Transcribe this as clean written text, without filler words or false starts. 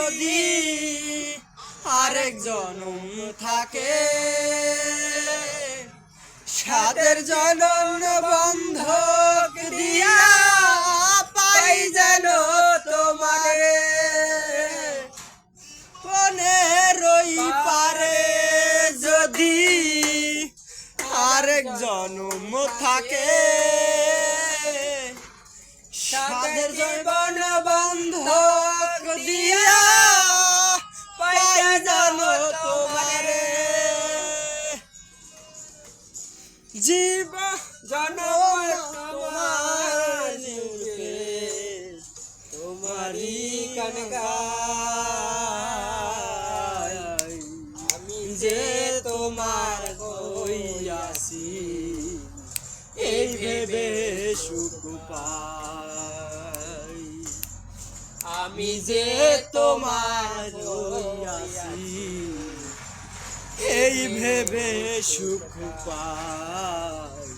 যদি আরেক জনম থাকে, সাদের জনম বন্ধক দিয়া পাই যেন তোমারে, পনেরোই পারে যদি আরেক জনম থাকে, সাদের জীবন বন্ধক দিয়া পাই যেন তোমারে, জীব জনম তোমার নিবে তোমারি গান গাই, আমি যে তোমার হইয়াছি এই ভেবে সুখ পাই, আমি যে তোমার হইয়াছি এই ভেবে সুখ পাই।